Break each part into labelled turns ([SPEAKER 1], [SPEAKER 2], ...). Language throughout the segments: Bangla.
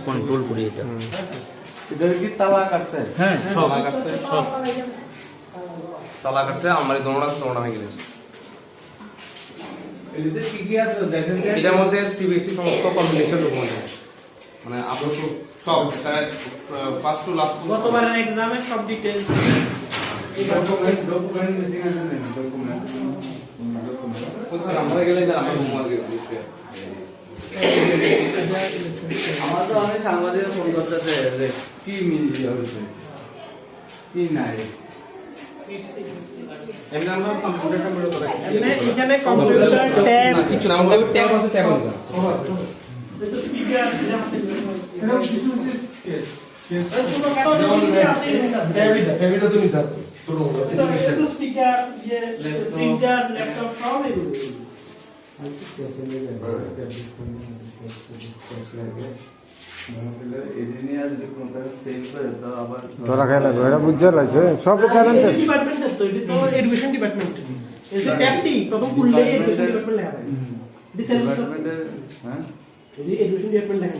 [SPEAKER 1] কন্ট্রোল করি এটা।
[SPEAKER 2] এটা কি তালা কাটছে?
[SPEAKER 1] হ্যাঁ, সব
[SPEAKER 2] তালা কাটছে,
[SPEAKER 1] সব
[SPEAKER 2] তালা কাটছে, আলমারি দোনোটা ভেঙে গেছে।
[SPEAKER 3] এতে কি কি আছে দেখেন?
[SPEAKER 2] এটার মধ্যে সিবিএসসি সমস্ত কম্বিনেশন ডকুমেন্ট আছে, মানে আপনার সব ফার্স্ট টু লাস্ট
[SPEAKER 1] গতবারের এক্সামের সব ডিটেইলস।
[SPEAKER 3] ডকুমেন্ট মিসিং আছে না? ডকুমেন্ট
[SPEAKER 2] কোথায় আমরা গেলে যে আমরা হোমওয়ার্ক দিতে
[SPEAKER 3] আমার তো অনেক সাংবাদিক ফোন করতেছে যে কি মিল হয়েছে কি নাই।
[SPEAKER 2] এমনি আমরা কম্পিউটারটা মূলত
[SPEAKER 1] এখানে কম্পিউটার ট্যাব
[SPEAKER 2] কিছু না, আমরা ট্যাব আছে, ট্যাব আছে।
[SPEAKER 1] এটা স্পিকার
[SPEAKER 3] এরকম কিছু কেস
[SPEAKER 4] ট্যাবিটা তুমি থাক ছোট
[SPEAKER 1] এটা স্পিকার যে প্রিন্টার ল্যাপটপ সব এগুলো।
[SPEAKER 4] তোরা খাই লাগবে এটা বুঝতে পারছে সব ট্যালেন্টেড
[SPEAKER 1] ডিপার্টমেন্ট আছে তো, এটা তো এডুকেশন ডিপার্টমেন্ট। এই যে ট্যাবটি প্রথম খুললে এডুকেশন ডিপার্টমেন্ট লেখা থাকে। দিস
[SPEAKER 3] হ্যাঁ
[SPEAKER 1] এই এডুকেশন ডিপার্টমেন্ট লেখা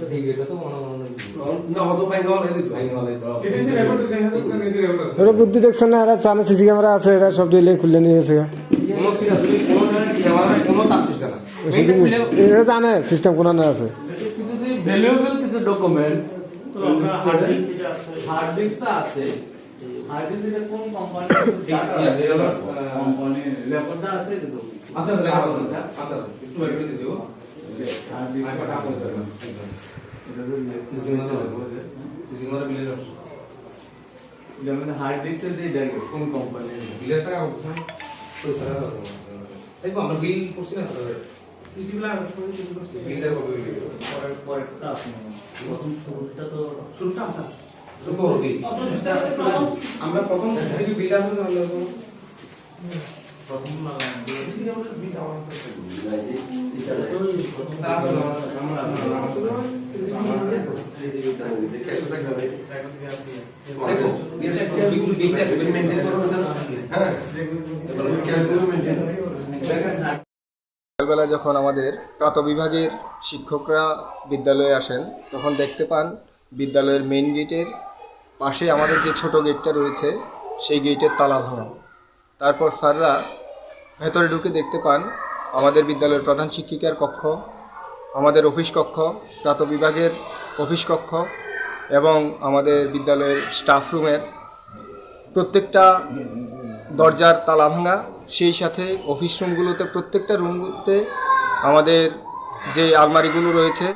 [SPEAKER 1] থাকে।
[SPEAKER 2] এটা তো মনে
[SPEAKER 4] না হতো ভাই হল এদিকে
[SPEAKER 3] এটা যে রেকর্ড দেখা
[SPEAKER 4] ওরা বুদ্ধি দেখছেন না এরা চানে সিসি ক্যামেরা আছে এরা সব ডিলে খুলে নিয়ে গেছে
[SPEAKER 2] কোনো সিরিয়াসলি কোনো ক্যামেরা কোনো তার সিস্টেম না।
[SPEAKER 4] এরা জানে সিস্টেম কোন না আছে
[SPEAKER 3] কিছু ভ্যালুয়েবল কিছু ডকুমেন্ট
[SPEAKER 1] তো আমরা হার্ড ডিস্ক যেটা আছে,
[SPEAKER 3] হার্ড ডিস্ক আছে। হার্ড ডিস্ক এটা কোন কোম্পানি কোম্পানি রেকর্ডটা আছে কিন্তু
[SPEAKER 2] আচ্ছা আচ্ছা একটু বাইরে দিয়ে দিও।
[SPEAKER 3] হার্ড ডিস্ক
[SPEAKER 2] আইপা কাম করতে হবে
[SPEAKER 3] এটা তো
[SPEAKER 2] সিসি ক্যামেরা বিলের অপশন
[SPEAKER 3] যেমন হার্ড ডিস্কের যে দেখো কোন কোম্পানি
[SPEAKER 2] বিলের টাকা অপশন তো তারা দেখো আমরা বিল করছি না
[SPEAKER 1] সিটিগুলো আর শুরু করছে।
[SPEAKER 2] বিলের কপি বিল
[SPEAKER 1] পরেরটা আপনি প্রথম শুরুটা তো শুরুটা আছে আছে।
[SPEAKER 2] আমরা প্রথম থেকে বিল আছে আমরা
[SPEAKER 1] প্রথম
[SPEAKER 4] সকালবেলা যখন আমাদের প্রাতঃবিভাগের শিক্ষকরা বিদ্যালয়ে আসেন তখন দেখতে পান বিদ্যালয়ের মেইন গেটের পাশে আমাদের যে ছোট গেটটা রয়েছে সেই গেটের তালা ভাঙা। তারপর স্যাররা ভেতরে ঢুকে দেখতে পান আমাদের বিদ্যালয়ের প্রধান শিক্ষিকার কক্ষ, আমাদের অফিস কক্ষ, প্রাতঃবিভাগের অফিস কক্ষ এবং আমাদের বিদ্যালয়ের স্টাফ রুমের প্রত্যেকটা দরজার তালা ভাঙা। সেই সাথে অফিস রুমগুলোতে প্রত্যেকটা রুমগুলোতে আমাদের যে আলমারিগুলো রয়েছে